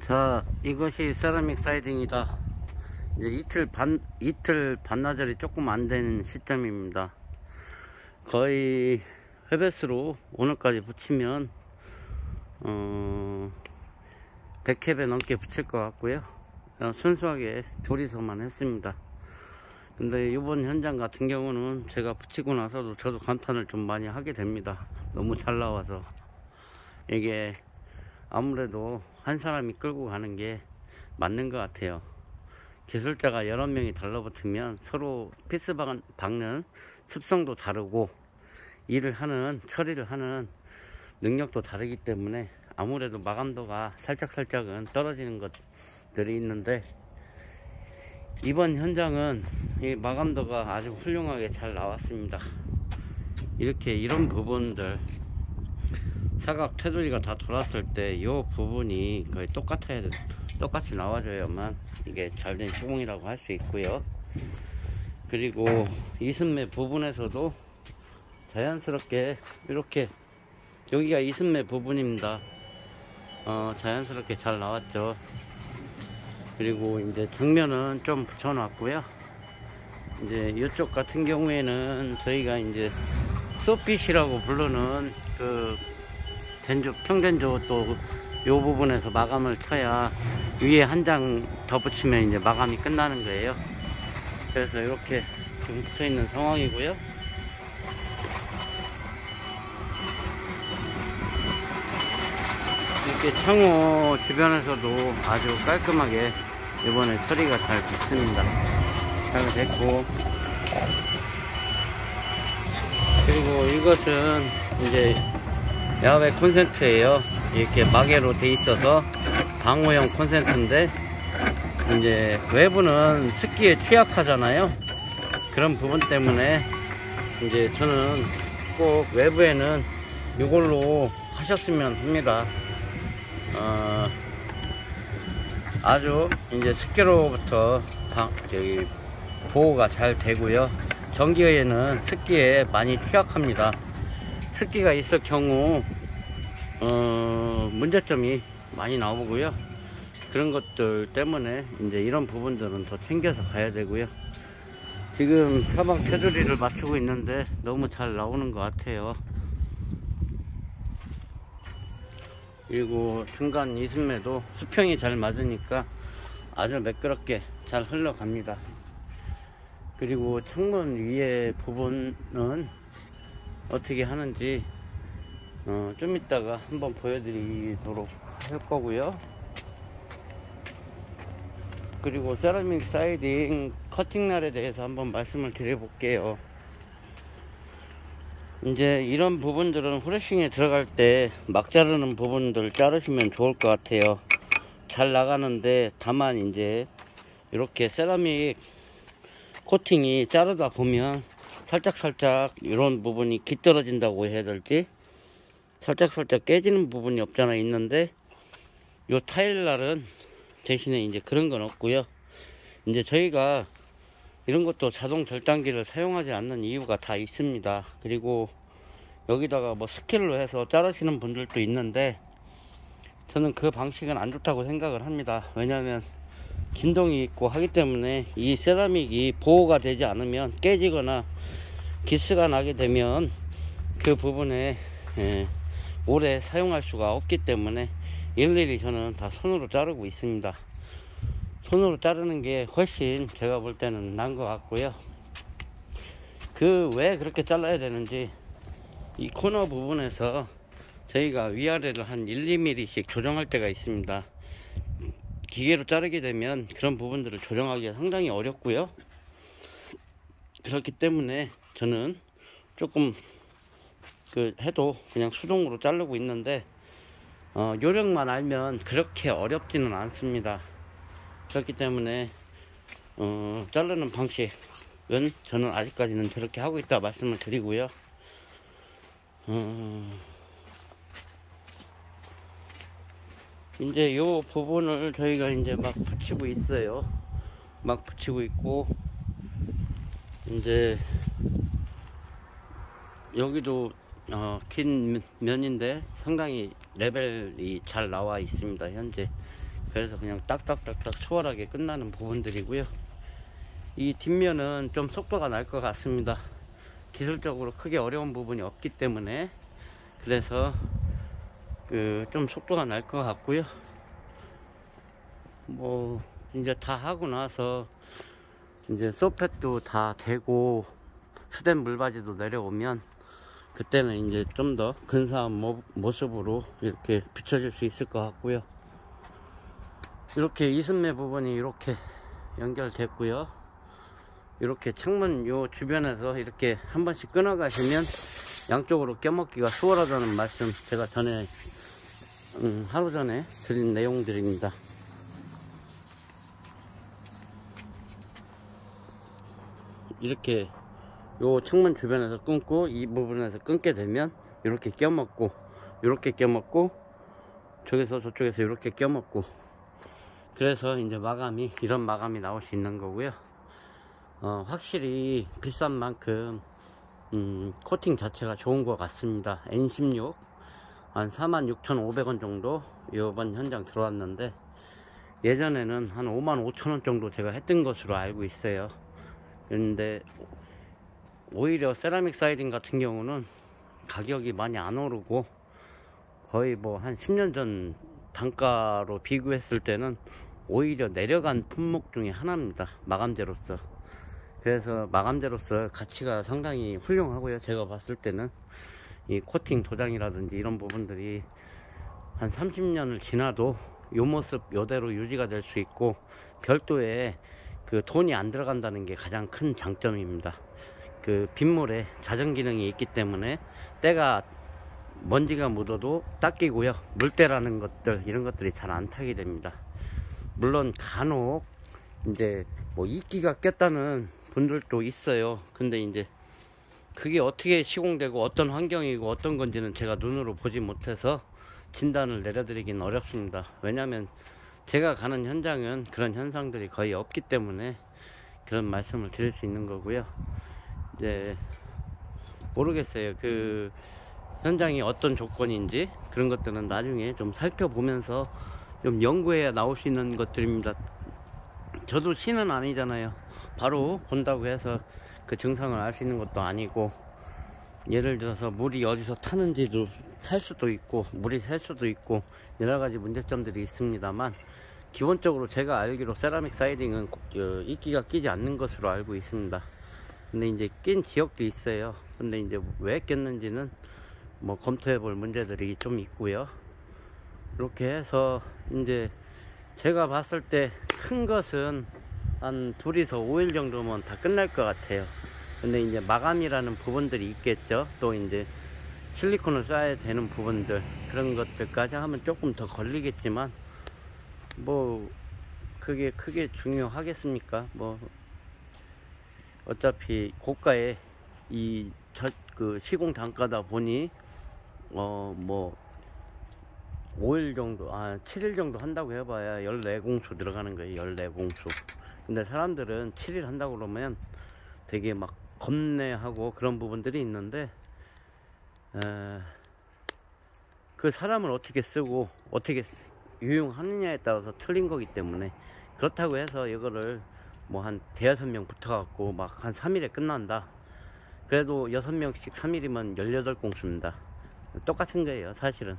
자, 이것이 세라믹 사이딩이다. 이제 이틀 반나절이 조금 안 된 시점입니다. 거의 회베스로 오늘까지 붙이면 100캡에 넘게 붙일 것 같고요. 순수하게 둘이서만 했습니다. 근데 이번 현장 같은 경우는 제가 붙이고 나서도 저도 감탄을 좀 많이 하게 됩니다. 너무 잘 나와서. 이게 아무래도 한 사람이 끌고 가는 게 맞는 것 같아요. 기술자가 여러 명이 달라붙으면 서로 피스 박는 습성도 다르고 처리를 하는 능력도 다르기 때문에 아무래도 마감도가 살짝은 떨어지는 것들이 있는데, 이번 현장은 이 마감도가 아주 훌륭하게 잘 나왔습니다. 이런 부분들, 사각 테두리가 다 돌았을 때 이 부분이 거의 똑같이 나와줘야만 이게 잘된 시공이라고 할 수 있고요. 그리고 이순매 부분에서도 자연스럽게 이렇게, 여기가 이순매 부분입니다. 자연스럽게 잘 나왔죠. 그리고 이제 정면은 좀 붙여놨고요. 이제 이쪽 같은 경우에는 저희가 이제 소핏이라고 부르는 그 평전조 또 요 부분에서 마감을 쳐야 위에 한 장 더 붙이면 이제 마감이 끝나는 거예요. 그래서 이렇게 지금 붙여 있는 상황이고요. 이렇게 창호 주변에서도 아주 깔끔하게 이번에 처리가 잘 됐습니다. 잘 됐고, 그리고 이것은 이제 야외 콘센트예요. 이렇게 마개로 돼 있어서 방호형 콘센트인데, 이제 외부는 습기에 취약하잖아요. 그런 부분 때문에 이제 저는 꼭 외부에는 이걸로 하셨으면 합니다. 아주 이제 습기로부터 보호가 잘 되고요. 전기에는 습기에 많이 취약합니다. 습기가 있을 경우 문제점이 많이 나오고요. 그런 것들 때문에 이제 이런 부분들은 더 챙겨서 가야 되고요. 지금 사방 테두리를 맞추고 있는데 너무 잘 나오는 것 같아요. 그리고 중간 이순매도 수평이 잘 맞으니까 아주 매끄럽게 잘 흘러갑니다. 그리고 창문 위에 부분은 어떻게 하는지 좀 이따가 한번 보여드리도록 할 거고요. 그리고 세라믹 사이딩 커팅날에 대해서 한번 말씀을 드려볼게요. 이제 이런 부분들은 후레싱에 들어갈 때 막 자르는 부분들 자르시면 좋을 것 같아요. 잘 나가는데, 다만 이제 이렇게 세라믹 코팅이 자르다 보면 살짝 이런 부분이 깃떨어진다고 해야 될지, 살짝 깨지는 부분이 없잖아 있는데, 요 타일날은 대신에 이제 그런 건 없고요. 이제 저희가 이런 것도 자동 절단기를 사용하지 않는 이유가 다 있습니다. 그리고 여기다가 뭐 스킬로 해서 자르시는 분들도 있는데, 저는 그 방식은 안 좋다고 생각을 합니다. 왜냐하면 진동이 있고 하기 때문에 이 세라믹이 보호가 되지 않으면 깨지거나 기스가 나게 되면 그 부분에 오래 사용할 수가 없기 때문에 일일이 저는 다 손으로 자르고 있습니다. 손으로 자르는 게 훨씬 제가 볼 때는 나은 것 같고요. 왜 그렇게 잘라야 되는지, 이 코너 부분에서 저희가 위아래를 한 1~2mm씩 조정할 때가 있습니다. 기계로 자르게 되면 그런 부분들을 조정하기가 상당히 어렵고요. 그렇기 때문에 저는 조금 해도 그냥 수동으로 자르고 있는데, 요령만 알면 그렇게 어렵지는 않습니다. 그렇기 때문에 자르는 방식은 저는 아직까지는 저렇게 하고 있다 말씀을 드리고요. 이제 요 부분을 저희가 이제 막 붙이고 있어요. 막 붙이고 있고, 이제 여기도 긴 면인데 상당히 레벨이 잘 나와 있습니다. 현재 그래서 그냥 딱딱딱딱 수월하게 끝나는 부분들이고요. 이 뒷면은 좀 속도가 날 것 같습니다. 기술적으로 크게 어려운 부분이 없기 때문에, 그래서 좀 속도가 날 것 같고요. 뭐 이제 다 하고 나서 이제 소펫도 다 되고 스댄 물바지도 내려오면, 그때는 이제 좀 더 근사한 모습으로 이렇게 비춰질 수 있을 것 같고요. 이렇게 이승매 부분이 이렇게 연결됐고요. 이렇게 창문 요 주변에서 이렇게 한 번씩 끊어 가시면 양쪽으로 껴먹기가 수월하다는 말씀, 제가 전에 하루 전에 드린 내용들입니다. 이렇게 요 창문 주변에서 끊고 이 부분에서 끊게 되면 이렇게 껴먹고, 이렇게 껴먹고, 저기서 저쪽에서 이렇게 껴먹고, 그래서 이제 마감이 이런 마감이 나올 수 있는 거고요. 확실히 비싼 만큼 코팅 자체가 좋은 것 같습니다. N16 한 46,500원 정도 이번 현장 들어왔는데, 예전에는 한 55,000원 정도 제가 했던 것으로 알고 있어요. 그런데 오히려 세라믹 사이딩 같은 경우는 가격이 많이 안 오르고, 거의 뭐 한 10년 전 단가로 비교했을 때는 오히려 내려간 품목 중에 하나입니다. 마감재로서. 그래서 마감재로서 가치가 상당히 훌륭하고요. 제가 봤을 때는 이 코팅 도장이라든지 이런 부분들이 한 30년을 지나도 요 모습 요대로 유지가 될 수 있고, 별도의 돈이 안 들어간다는 게 가장 큰 장점입니다. 빗물에 자전 기능이 있기 때문에 때가 먼지가 묻어도 닦이고요. 물때라는 것들, 이런 것들이 잘 안 타게 됩니다. 물론 간혹 이제 뭐 이끼가 꼈다는 분들도 있어요. 근데 이제 그게 어떻게 시공되고 어떤 환경이고 어떤 건지는 제가 눈으로 보지 못해서 진단을 내려드리긴 어렵습니다. 왜냐하면 제가 가는 현장은 그런 현상들이 거의 없기 때문에 그런 말씀을 드릴 수 있는 거고요. 이제 모르겠어요. 현장이 어떤 조건인지 그런 것들은 나중에 좀 살펴보면서 좀 연구해야 나올 수 있는 것들입니다. 저도 신은 아니잖아요. 바로 본다고 해서 그 증상을 알 수 있는 것도 아니고, 예를 들어서 물이 어디서 타는지도 탈 수도 있고 물이 셀 수도 있고 여러 가지 문제점들이 있습니다만, 기본적으로 제가 알기로 세라믹 사이딩은 이끼가 끼지 않는 것으로 알고 있습니다. 근데 이제 낀 지역도 있어요. 근데 이제 왜 꼈는지는 뭐 검토해 볼 문제들이 좀 있고요. 이렇게 해서 이제 제가 봤을 때 큰 것은 한 둘이서 5일 정도면 다 끝날 것 같아요. 근데 이제 마감이라는 부분들이 있겠죠. 또 이제 실리콘을 쏴야 되는 부분들, 그런 것들까지 하면 조금 더 걸리겠지만, 뭐 그게 크게 중요하겠습니까? 뭐 어차피 고가의 시공 단가다 보니 뭐 5일 정도, 7일 정도 한다고 해봐야 14공수 들어가는 거예요. 14공수. 근데 사람들은 7일 한다고 그러면 되게 막 겁내하고 그런 부분들이 있는데, 그 사람을 어떻게 쓰고 어떻게 유용하느냐에 따라서 틀린 거기 때문에, 그렇다고 해서 이거를 뭐 한 대여섯 명 붙어갖고 막 한 3일에 끝난다. 그래도 6명씩 3일이면 18공수입니다. 똑같은 거예요, 사실은.